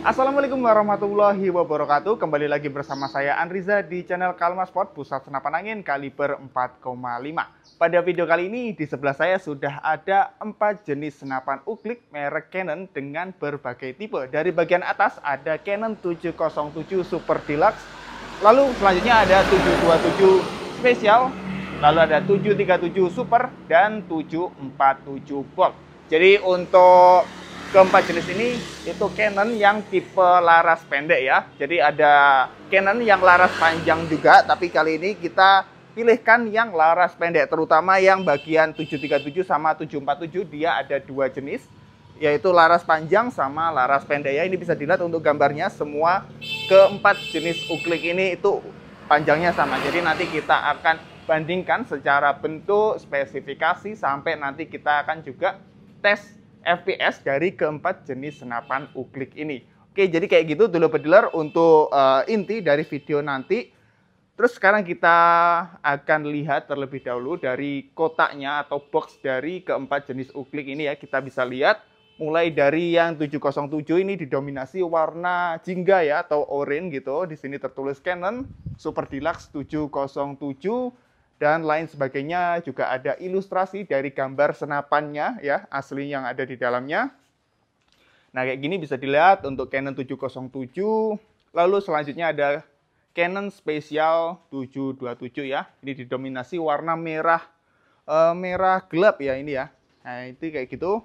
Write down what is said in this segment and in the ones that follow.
Assalamualaikum warahmatullahi wabarakatuh. Kembali lagi bersama saya Andriza di channel Kalma Sport Pusat Senapan Angin kaliber 4,5. Pada video kali ini di sebelah saya sudah ada 4 jenis senapan uklik merek Canon dengan berbagai tipe. Dari bagian atas ada Canon 707 Super Deluxe, lalu selanjutnya ada 727 Special, lalu ada 737 Super dan 747 Bolt. Jadi untuk keempat jenis ini itu Canon yang tipe laras pendek ya. Jadi ada Canon yang laras panjang juga, tapi kali ini kita pilihkan yang laras pendek, terutama yang bagian 737 sama 747 dia ada 2 jenis, yaitu laras panjang sama laras pendek ya. Ini bisa dilihat untuk gambarnya semua keempat jenis uklik ini itu panjangnya sama. Jadi nanti kita akan bandingkan secara bentuk, spesifikasi, sampai nanti kita akan juga tes FPS dari keempat jenis senapan uklik ini. Oke, jadi kayak gitu dulu pediler untuk inti dari video nanti. Terus sekarang kita akan lihat terlebih dahulu dari kotaknya atau box dari keempat jenis uklik ini ya. Kita bisa lihat mulai dari yang 707 ini didominasi warna jingga ya atau oranye gitu. Di sini tertulis Canon Super Deluxe 707 dan lain sebagainya, juga ada ilustrasi dari gambar senapannya ya, asli yang ada di dalamnya. Nah, kayak gini bisa dilihat untuk Canon 707. Lalu selanjutnya ada Canon Special 727 ya. Ini didominasi warna merah merah gelap ya ini ya. Nah, itu kayak gitu.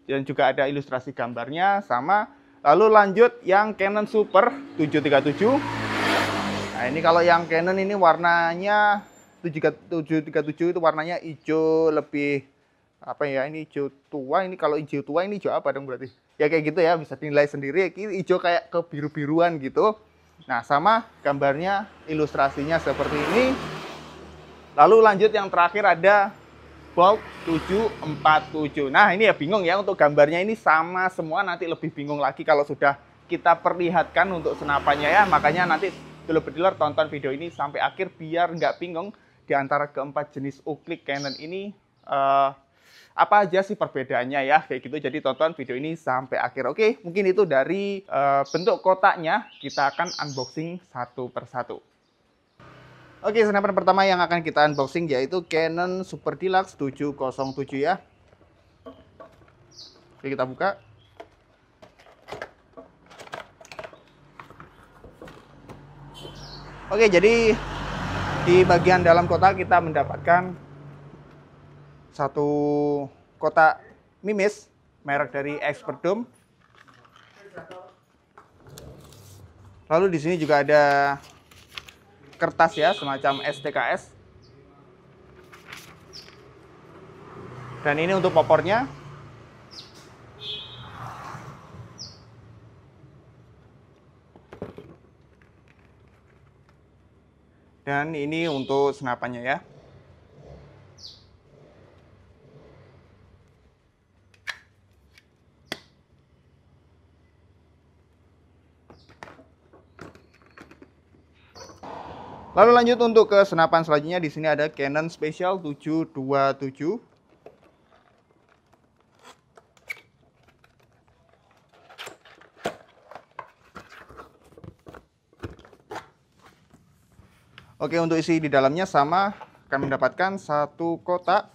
Dan juga ada ilustrasi gambarnya sama. Lalu lanjut yang Canon Super 737. Nah, ini kalau yang Canon ini warnanya 737 itu warnanya hijau lebih apa ya, ini hijau tua. Ini kalau hijau tua ini hijau apa dong berarti? Ya kayak gitu ya, bisa dinilai sendiri. Ini hijau kayak kebiru-biruan gitu. Nah, sama gambarnya, ilustrasinya seperti ini. Lalu lanjut yang terakhir ada Bolt 747. Nah, ini ya bingung ya, untuk gambarnya ini sama semua, nanti lebih bingung lagi kalau sudah kita perlihatkan untuk senapannya ya. Makanya nanti dulu pediler tonton video ini sampai akhir biar nggak bingung di antara keempat jenis uklik Canon ini apa aja sih perbedaannya ya, kayak gitu. Jadi tonton video ini sampai akhir. Oke, mungkin itu dari bentuk kotaknya. Kita akan unboxing satu persatu. Oke, senapan pertama yang akan kita unboxing yaitu Canon Super Deluxe 707 ya. Oke, kita buka. Oke, jadi di bagian dalam kotak kita mendapatkan satu kotak mimis merek dari Expert Dome. Lalu di sini juga ada kertas ya, semacam STKS. Dan ini untuk popornya. Dan ini untuk senapannya ya. Lalu lanjut untuk ke senapan selanjutnya, di sini ada Canon Special 727. Oke, untuk isi di dalamnya sama, akan mendapatkan satu kotak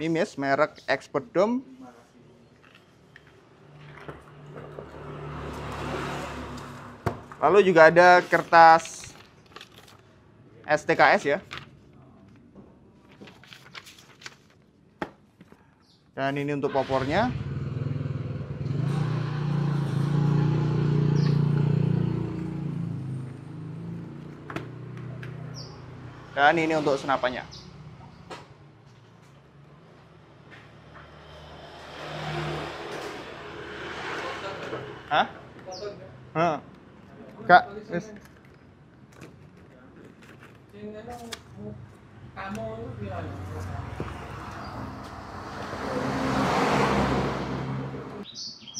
mimis merek Expert Dome. Lalu juga ada kertas STKS ya. Dan ini untuk popornya. Dan ini untuk senapannya. Hah? Hah? Kak, wis.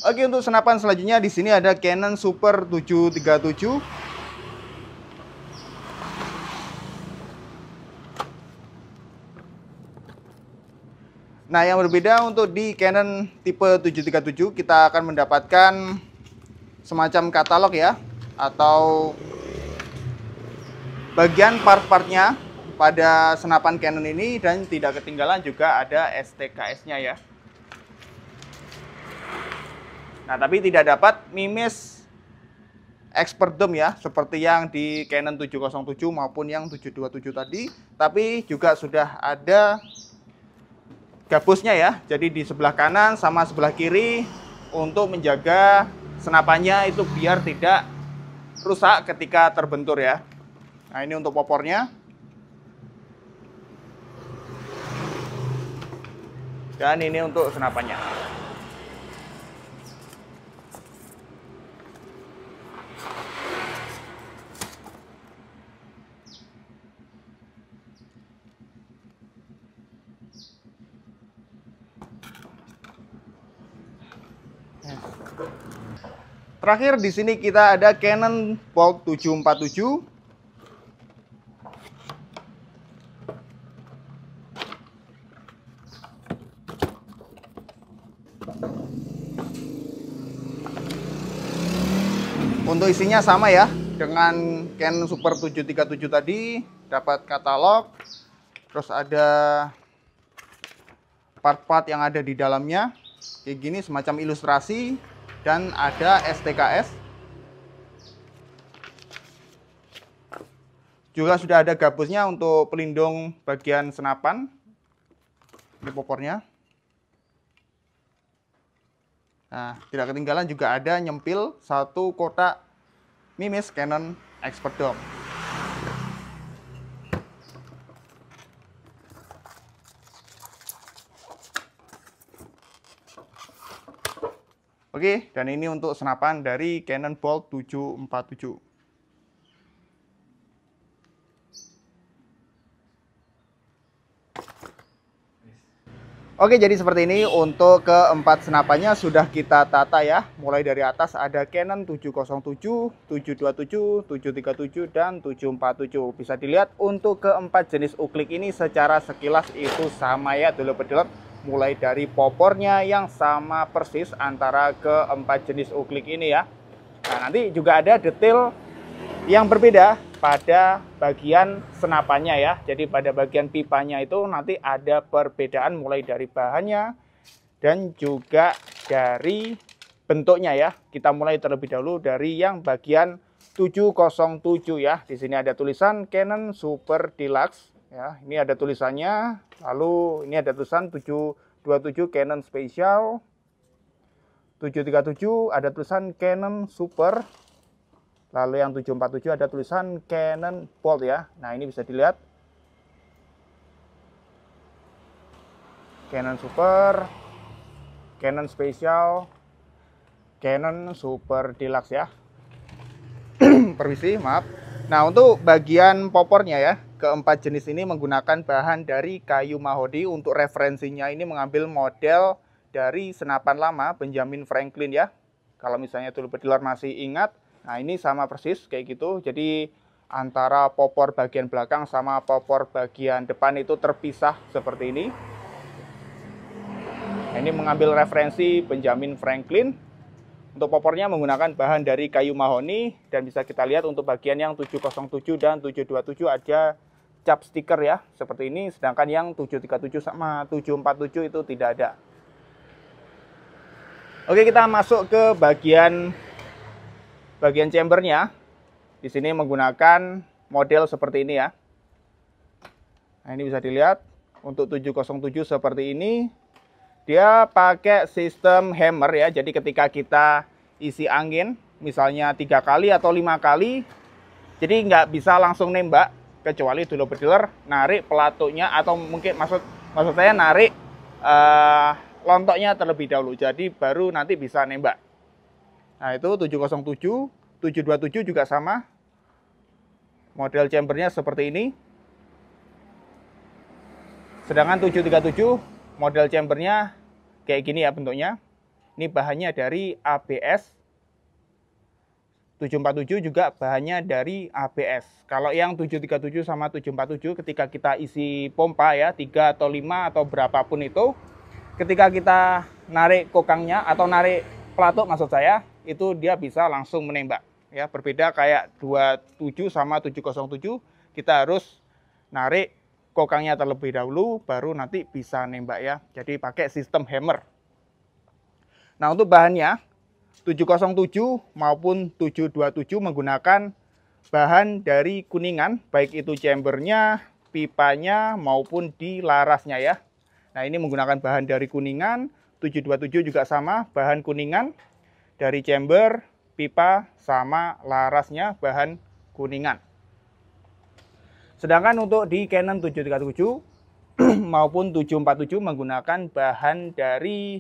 Oke, untuk senapan selanjutnya di sini ada Canon Super 737. Nah, yang berbeda untuk di Canon tipe 737 kita akan mendapatkan semacam katalog ya, atau bagian part-partnya pada senapan Canon ini, dan tidak ketinggalan juga ada STKS-nya ya. Nah, tapi tidak dapat mimis expert dome ya, seperti yang di Canon 707 maupun yang 727 tadi, tapi juga sudah ada gabusnya ya. Jadi di sebelah kanan sama sebelah kiri untuk menjaga senapannya itu biar tidak rusak ketika terbentur ya. Nah, ini untuk popornya. Dan ini untuk senapannya. Terakhir di sini kita ada Canon Bolt 747. Untuk isinya sama ya dengan Canon Super 737 tadi, dapat katalog, terus ada part-part yang ada di dalamnya kayak gini semacam ilustrasi, dan ada STKS. Juga sudah ada gabusnya untuk pelindung bagian senapan. Ini popornya. Nah, tidak ketinggalan juga ada nyempil satu kotak mimis Canon Expert Dome. Oke, dan ini untuk senapan dari Canon Bolt 747. Oke, jadi seperti ini untuk keempat senapannya sudah kita tata ya. Mulai dari atas ada Canon 707, 727, 737, dan 747. Bisa dilihat untuk keempat jenis uklik ini secara sekilas itu sama ya, dulur-pedulur. Mulai dari popornya yang sama persis antara keempat jenis uklik ini ya. Nah, nanti juga ada detail yang berbeda pada bagian senapannya ya. Jadi pada bagian pipanya itu nanti ada perbedaan mulai dari bahannya dan juga dari bentuknya ya. Kita mulai terlebih dahulu dari yang bagian 707 ya. Di sini ada tulisan Canon Super Deluxe ya. Ini ada tulisannya. Lalu ini ada tulisan 727 Canon Special. 737 ada tulisan Canon Super. Lalu yang 747 ada tulisan Canon Bolt ya. Nah, ini bisa dilihat. Canon Super, Canon Special, Canon Super Deluxe ya. Permisi, maaf. Nah, untuk bagian popornya ya, keempat jenis ini menggunakan bahan dari kayu mahoni. Untuk referensinya ini mengambil model dari senapan lama Benjamin Franklin ya. Kalau misalnya dulur-pedulur masih ingat, nah ini sama persis kayak gitu. Jadi antara popor bagian belakang sama popor bagian depan itu terpisah seperti ini. Nah, ini mengambil referensi Benjamin Franklin. Untuk popornya menggunakan bahan dari kayu mahoni, dan bisa kita lihat untuk bagian yang 707 dan 727 ada cap stiker ya seperti ini, sedangkan yang 737 sama 747 itu tidak ada. Oke, kita masuk ke bagian chambernya. Di sini menggunakan model seperti ini ya. Nah, ini bisa dilihat untuk 707 seperti ini. Dia pakai sistem hammer ya. Jadi ketika kita isi angin, misalnya 3 kali atau 5 kali, jadi nggak bisa langsung nembak, kecuali dulur-pedulur narik pelatuknya, atau mungkin maksud saya narik lontoknya terlebih dahulu. Jadi baru nanti bisa nembak. Nah, itu 707, 727 juga sama. Model chambernya seperti ini. Sedangkan 737 model chambernya kayak gini ya bentuknya. Ini bahannya dari ABS. 747 juga bahannya dari ABS. Kalau yang 737 sama 747 ketika kita isi pompa ya, 3 atau 5 atau berapapun itu, ketika kita narik kokangnya atau narik pelatuk maksud saya, itu dia bisa langsung menembak. Ya, berbeda kayak 27 sama 707, kita harus narik kokangnya terlebih dahulu, baru nanti bisa nembak ya. Jadi pakai sistem hammer. Nah, untuk bahannya 707 maupun 727 menggunakan bahan dari kuningan, baik itu chambernya, pipanya, maupun di larasnya ya. Nah, ini menggunakan bahan dari kuningan, 727 juga sama, bahan kuningan, dari chamber, pipa, sama larasnya bahan kuningan. Sedangkan untuk di Canon 737 maupun 747 menggunakan bahan dari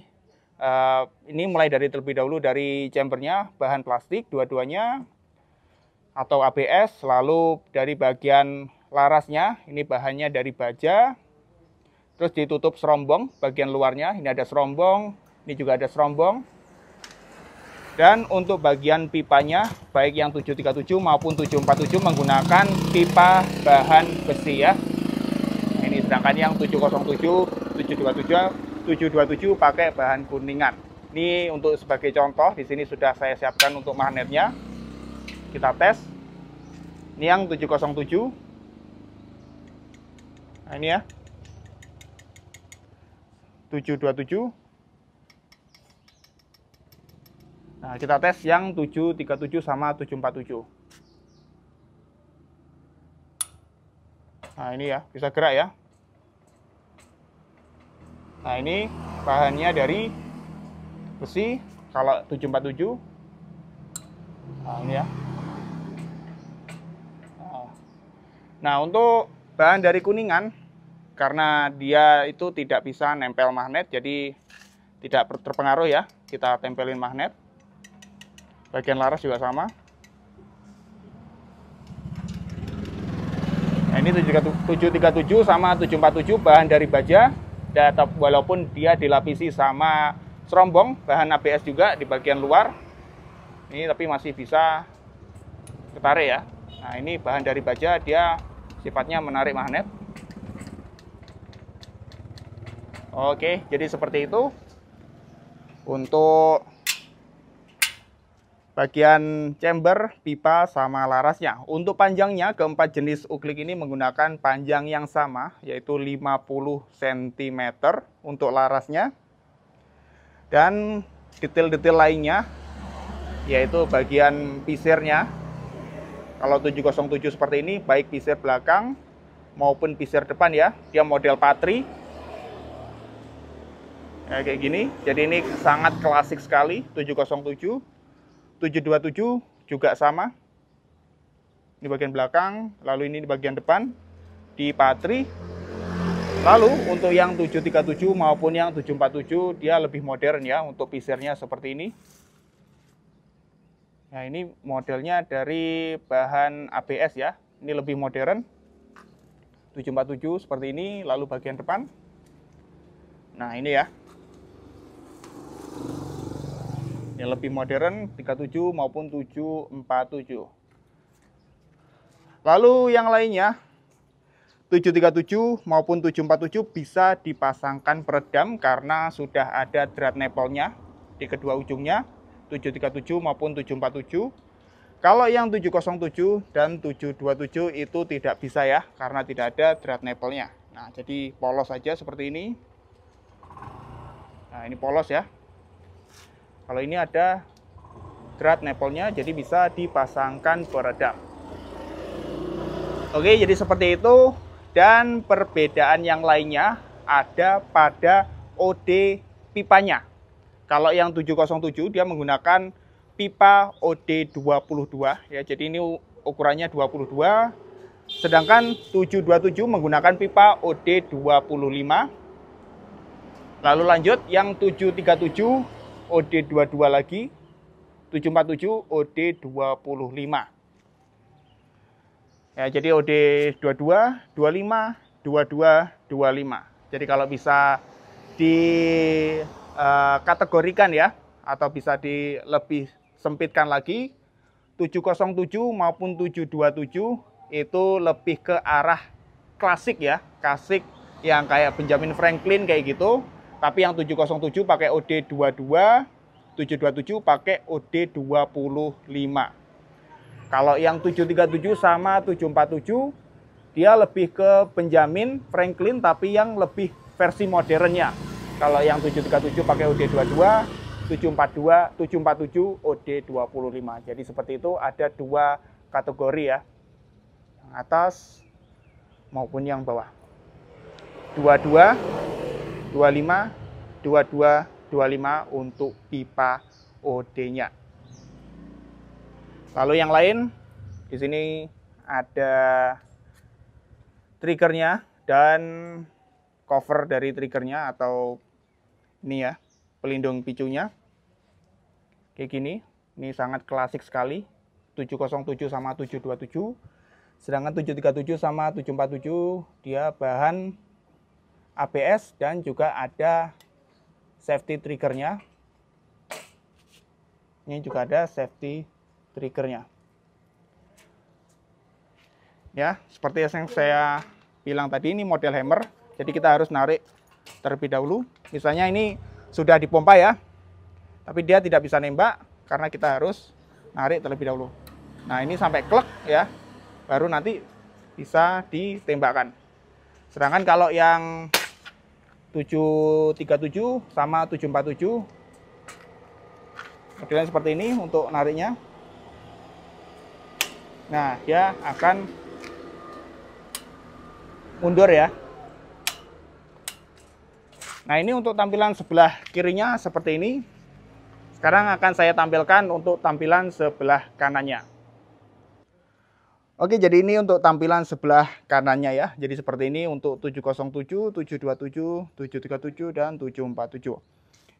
ini mulai dari terlebih dahulu dari chambernya bahan plastik dua-duanya atau ABS, lalu dari bagian larasnya ini bahannya dari baja, terus ditutup serombong bagian luarnya, ini ada serombong, ini juga ada serombong. Dan untuk bagian pipanya baik yang 737 maupun 747 menggunakan pipa bahan besi ya. Ini sedangkan yang 707, 727 pakai bahan kuningan. Ini untuk sebagai contoh, di sini sudah saya siapkan untuk magnetnya. Kita tes. Ini yang 707. Nah, ini ya. 727. Nah, kita tes yang 737 sama 747. Nah, ini ya, bisa gerak ya. Nah, ini bahannya dari besi kalau 747. Nah, ini ya. Nah, untuk bahan dari kuningan, karena dia itu tidak bisa nempel magnet, jadi tidak terpengaruh ya. Kita tempelin magnet. Bagian laras juga sama. Nah, ini 737 sama 747 bahan dari baja. Dan walaupun dia dilapisi sama serombong, bahan ABS juga di bagian luar. Ini tapi masih bisa ketarik ya. Nah, ini bahan dari baja, dia sifatnya menarik magnet. Oke, jadi seperti itu untuk bagian chamber, pipa, sama larasnya. Untuk panjangnya, keempat jenis uklik ini menggunakan panjang yang sama, yaitu 50 cm untuk larasnya. Dan detail-detail lainnya, yaitu bagian pisirnya. Kalau 707 seperti ini, baik pisir belakang maupun pisir depan ya, dia model patri. Ya, kayak gini. Jadi ini sangat klasik sekali 707. 727 juga sama. Ini bagian belakang, lalu ini di bagian depan di patri. Lalu untuk yang 737 maupun yang 747 dia lebih modern ya, untuk pisirnya seperti ini. Nah, ini modelnya dari bahan ABS ya. Ini lebih modern. 747 seperti ini, lalu bagian depan. Nah, ini ya. Yang lebih modern 37 maupun 747. Lalu yang lainnya 737 maupun 747 bisa dipasangkan peredam karena sudah ada drat nipple-nya di kedua ujungnya. 737 maupun 747. Kalau yang 707 dan 727 itu tidak bisa ya, karena tidak ada drat nipple-nya. Nah, jadi polos saja seperti ini. Nah, ini polos ya. Kalau ini ada drat nipple-nya, jadi bisa dipasangkan peredam. Oke, jadi seperti itu. Dan perbedaan yang lainnya ada pada OD pipanya. Kalau yang 707 dia menggunakan pipa OD22 ya. Jadi ini ukurannya 22. Sedangkan 727 menggunakan pipa OD25. Lalu lanjut yang 737 OD22 lagi. 747 OD25. Ya, jadi OD22, 25, 22, 25. Jadi kalau bisa dikategorikan ya, atau bisa lebih sempitkan lagi, 707 maupun 727 itu lebih ke arah klasik ya, klasik yang kayak Benjamin Franklin kayak gitu. Tapi yang 707 pakai OD22, 727 pakai OD25. Kalau yang 737 sama 747 dia lebih ke penjamin Franklin tapi yang lebih versi modernnya. Kalau yang 737 pakai OD22, 747 OD25. Jadi seperti itu, ada dua kategori ya. Yang atas maupun yang bawah. 22, 25, 22, 25 untuk pipa OD-nya. Lalu yang lain, di sini ada triggernya dan cover dari triggernya atau ini ya, pelindung picunya. Kayak gini, ini sangat klasik sekali. 707 sama 727. Sedangkan 737 sama 747 dia bahan ABS dan juga ada safety triggernya. Ini juga ada safety triggernya. Ya, seperti yang saya bilang tadi, ini model hammer. Jadi kita harus narik terlebih dahulu. Misalnya ini sudah dipompa ya, tapi dia tidak bisa nembak karena kita harus narik terlebih dahulu. Nah, ini sampai klek ya, baru nanti bisa ditembakkan. Sedangkan kalau yang 737 sama 747 modelnya seperti ini untuk nariknya. Nah, dia akan mundur ya. Nah, ini untuk tampilan sebelah kirinya seperti ini. Sekarang akan saya tampilkan untuk tampilan sebelah kanannya. Oke, jadi ini untuk tampilan sebelah kanannya ya. Jadi seperti ini untuk 707, 727, 737, dan 747.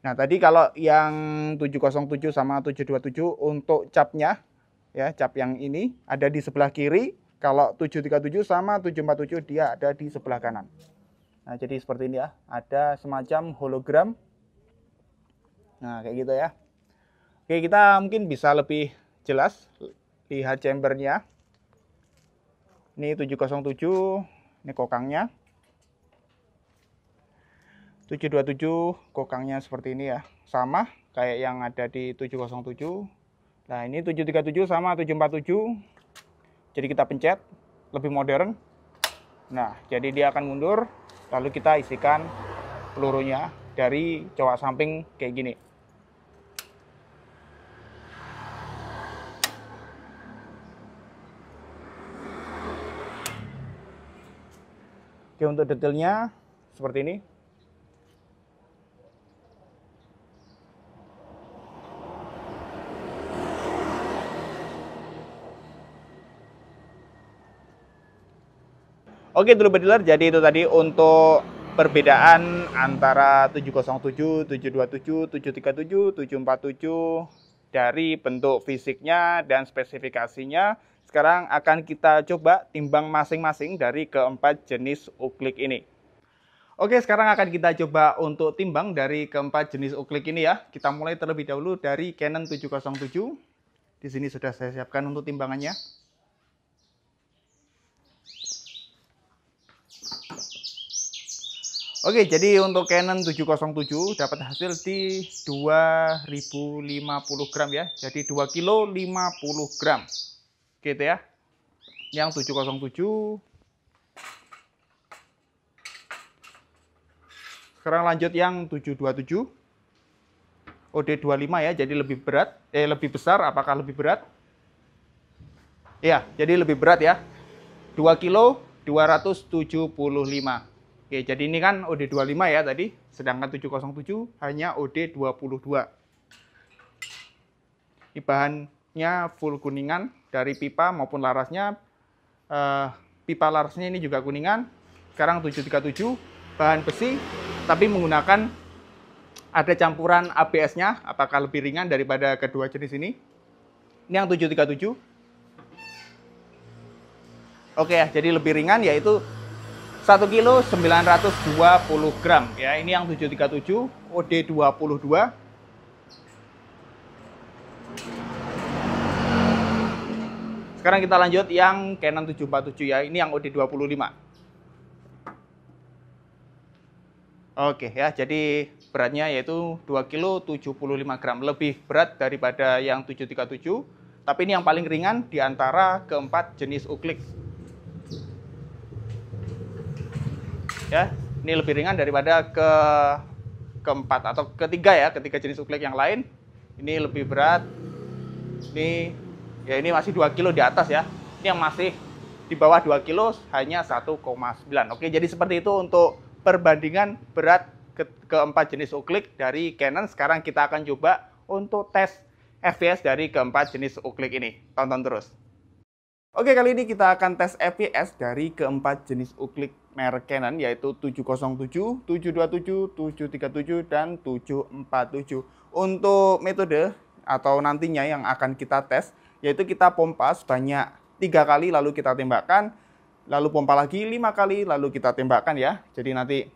Nah, tadi kalau yang 707 sama 727 untuk capnya, ya, cap yang ini ada di sebelah kiri. Kalau 737 sama 747 dia ada di sebelah kanan. Nah, jadi seperti ini ya, ada semacam hologram. Nah, kayak gitu ya. Oke, kita mungkin bisa lebih jelas lihat chambernya. Ini 707, ini kokangnya. 727 kokangnya seperti ini ya, sama kayak yang ada di 707. Nah, ini 737 sama 747. Jadi kita pencet, lebih modern. Nah, jadi dia akan mundur, lalu kita isikan pelurunya dari cowok samping kayak gini. Oke, untuk detailnya seperti ini. Oke, dulu dealer, jadi itu tadi untuk perbedaan antara 707, 727, 737, 747 dari bentuk fisiknya dan spesifikasinya. Sekarang akan kita coba timbang masing-masing dari keempat jenis uklik ini. Oke, sekarang akan kita coba untuk timbang dari keempat jenis uklik ini ya. Kita mulai terlebih dahulu dari Canon 707. Di sini sudah saya siapkan untuk timbangannya. Oke, jadi untuk Canon 707 dapat hasil di 2050 gram ya. Jadi 2 kilo 50 gram. Gitu ya. Yang 707. Sekarang lanjut yang 727. OD25 ya, jadi lebih berat, lebih besar. Apakah lebih berat? Iya, jadi lebih berat ya. 2 kilo 275. Oke, jadi ini kan OD25 ya tadi, sedangkan 707 hanya OD22. Ini bahannya full kuningan dari pipa maupun larasnya. Pipa larasnya ini juga kuningan. Sekarang 737 bahan besi, tapi menggunakan ada campuran ABS-nya. Apakah lebih ringan daripada kedua jenis ini? Ini yang 737. Oke ya, jadi lebih ringan yaitu 1 kilo 920 gram ya. Ini yang 737 OD22. Sekarang kita lanjut yang Canon 747 ya. Ini yang OD25. Oke ya, jadi beratnya yaitu 2 kilo 75 gram, lebih berat daripada yang 737. Tapi ini yang paling ringan di antara keempat jenis uklik. Ya, ini lebih ringan daripada keempat atau ketiga jenis uklik yang lain. Ini lebih berat. Ini masih 2 kilo di atas ya. Ini yang masih di bawah 2 kilo hanya 1,9. Oke, jadi seperti itu untuk perbandingan berat keempat jenis uklik dari Canon. Sekarang kita akan coba untuk tes FPS dari keempat jenis uklik ini. Tonton terus. Oke, kali ini kita akan tes FPS dari keempat jenis uklik merek Canon, yaitu 707, 727, 737, dan 747. Untuk metode atau nantinya yang akan kita tes, yaitu kita pompa sebanyak 3 kali, lalu kita tembakkan, lalu pompa lagi 5 kali, lalu kita tembakkan ya. Jadi nanti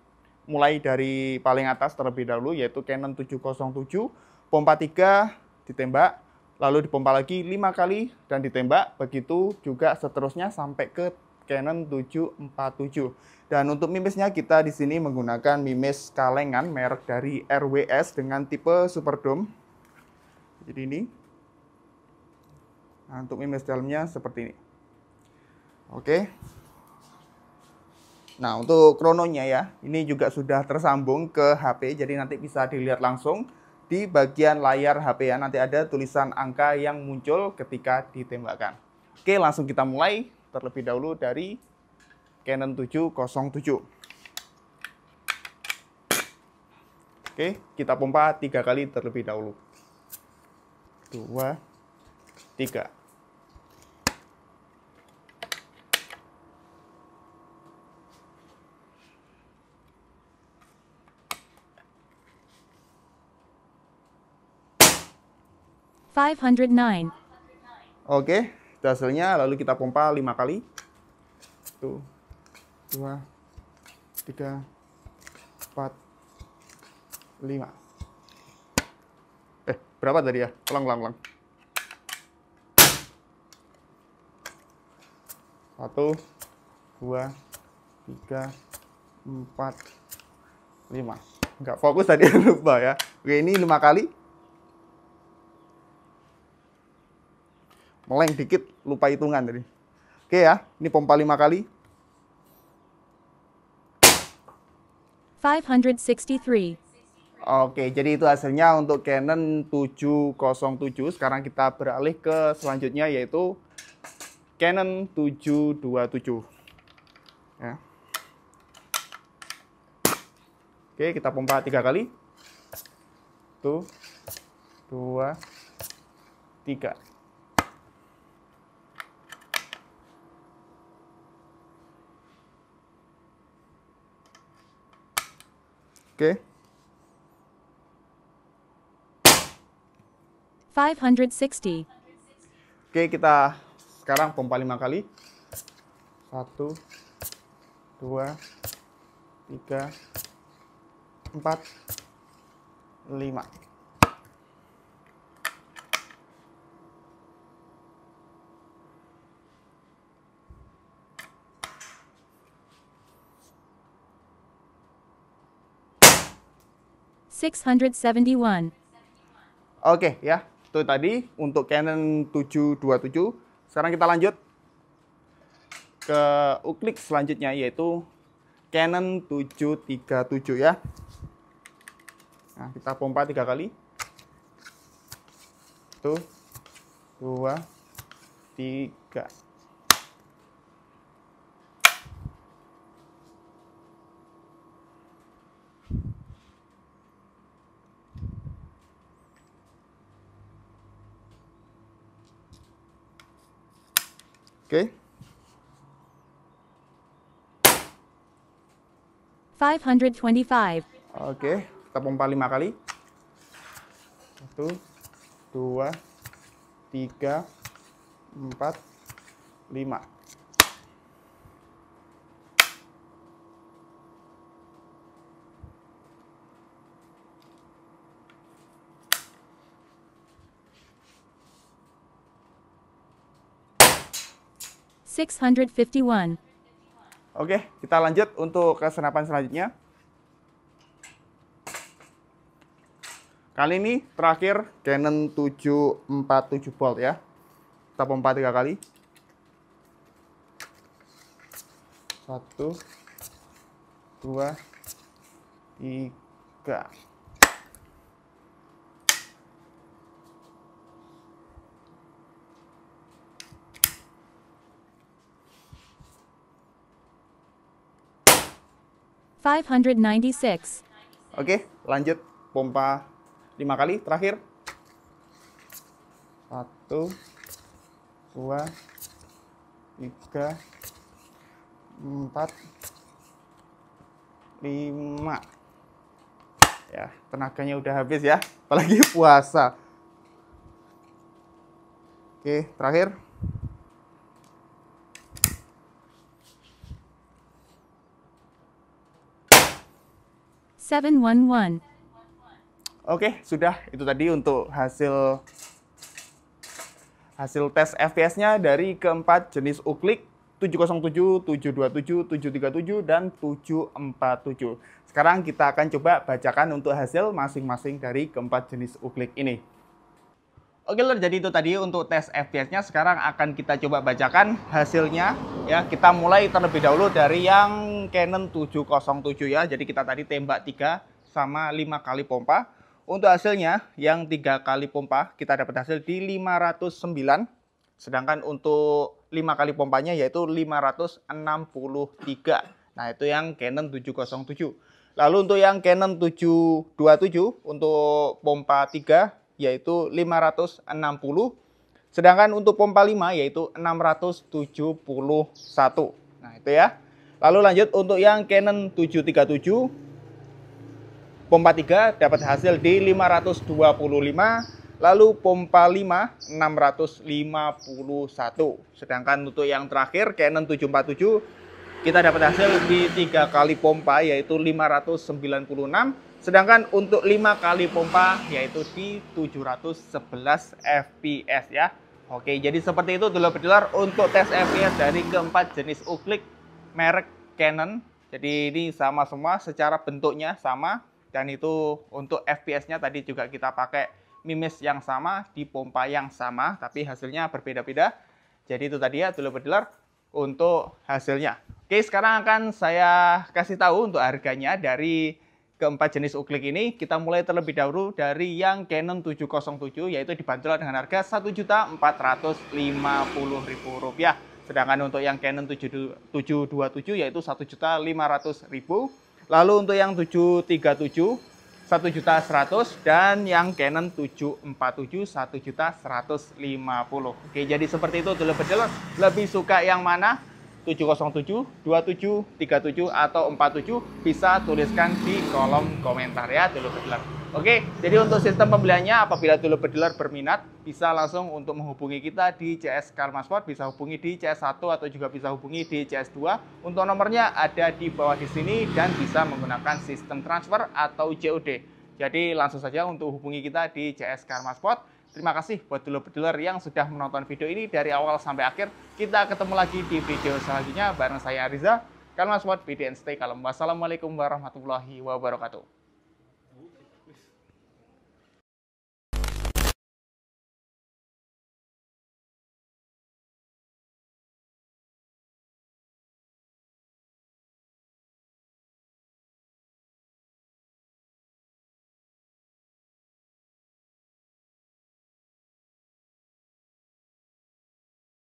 mulai dari paling atas terlebih dahulu, yaitu Canon 707, pompa 3, ditembak, lalu dipompa lagi 5 kali dan ditembak, begitu juga seterusnya sampai ke Canon 747. Dan untuk mimisnya kita di sini menggunakan mimis kalengan merek dari RWS dengan tipe Superdome. Jadi ini. Nah, untuk mimis dalamnya seperti ini. Oke. Nah, untuk krononya ya, ini juga sudah tersambung ke HP, jadi nanti bisa dilihat langsung di bagian layar HP ya. Nanti ada tulisan angka yang muncul ketika ditembakkan. Oke, langsung kita mulai terlebih dahulu dari Canon 707. Oke, kita pompa 3 kali terlebih dahulu. 2, 3. Oke, itu hasilnya. Lalu kita pompa 5 kali. 1, 2, 3, 4, 5. Berapa tadi ya? Ulang. 1, 2, 3, 4, 5. Nggak fokus tadi, lupa ya. Oke, ini 5 kali. Meleng dikit, lupa hitungan tadi. Oke ya, ini pompa 5 kali. 563. Oke, jadi itu hasilnya untuk Canon 707. Sekarang kita beralih ke selanjutnya, yaitu Canon 727. Ya. Oke, kita pompa 3 kali. 1, 2, 3. Oke. 560. Oke, kita sekarang pompa 5 kali. 1, 2, 3, 4, 5. Oke ya, itu tadi untuk Canon 727. Sekarang kita lanjut ke uklik selanjutnya, yaitu Canon 737 ya. Nah, kita pompa 3 kali. 1, 2, 3. Oke. 525. Oke, kita pompa 5 kali. 1, 2, 3, 4, 5. Oke, kita lanjut untuk ke senapan selanjutnya. Kali ini terakhir Canon 747 volt ya. Kita pompa 3 kali. 1, 2, 3. $596. Oke, lanjut pompa 5 kali terakhir. 1, 2, 3, 4, 5. Ya, tenaganya udah habis ya, apalagi puasa. Oke, terakhir. $711. Oke, sudah. Itu tadi untuk hasil tes FPS-nya dari keempat jenis uklik 707, 727, 737, dan 747. Sekarang kita akan coba bacakan untuk hasil masing-masing dari keempat jenis uklik ini. Oke lor, jadi itu tadi untuk tes FPS-nya. Sekarang akan kita coba bacakan hasilnya. Ya, kita mulai terlebih dahulu dari yang Canon 707 ya. Jadi kita tadi tembak 3 sama 5 kali pompa. Untuk hasilnya, yang 3 kali pompa kita dapat hasil di 509. Sedangkan untuk 5 kali pompanya yaitu 563. Nah, itu yang Canon 707. Lalu untuk yang Canon 727 untuk pompa 3 yaitu 560. Sedangkan untuk pompa 5 yaitu 671. Nah, itu ya. Lalu lanjut untuk yang Canon 737 pompa 3 dapat hasil di 525. Lalu pompa 5 651. Sedangkan untuk yang terakhir Canon 747 kita dapat hasil di 3 kali pompa yaitu 596. Sedangkan untuk 5 kali pompa yaitu di 711 fps ya. Oke, jadi seperti itu dulu bediler untuk tes fps dari keempat jenis uklik merek Canon. Jadi ini sama semua, secara bentuknya sama. Dan itu untuk fps-nya tadi juga kita pakai mimis yang sama di pompa yang sama, tapi hasilnya berbeda-beda. Jadi itu tadi ya dulu bediler untuk hasilnya. Oke, sekarang akan saya kasih tahu untuk harganya dari keempat jenis uklik ini. Kita mulai terlebih dahulu dari yang Canon 707 yaitu dibanderol dengan harga Rp1.450.000. Sedangkan untuk yang Canon 727 yaitu Rp1.500.000. Lalu untuk yang 737 Rp1.100.000 dan yang Canon 747 Rp1.150.000. Oke, jadi seperti itu dulu bediler. Lebih suka yang mana? 707, 27, 37, atau 47 bisa tuliskan di kolom komentar ya dulu bediler. Oke, jadi untuk sistem pembeliannya apabila dulu bediler berminat bisa langsung untuk menghubungi kita di CS Karmasport, bisa hubungi di CS1 atau juga bisa hubungi di CS2. Untuk nomornya ada di bawah di sini dan bisa menggunakan sistem transfer atau COD. Jadi langsung saja untuk hubungi kita di CS Karmasport. Terima kasih buat dulu bediler yang sudah menonton video ini dari awal sampai akhir. Kita ketemu lagi di video selanjutnya bareng saya Riza. Kalmasport, BDN Stay Kalem. Wassalamualaikum warahmatullahi wabarakatuh.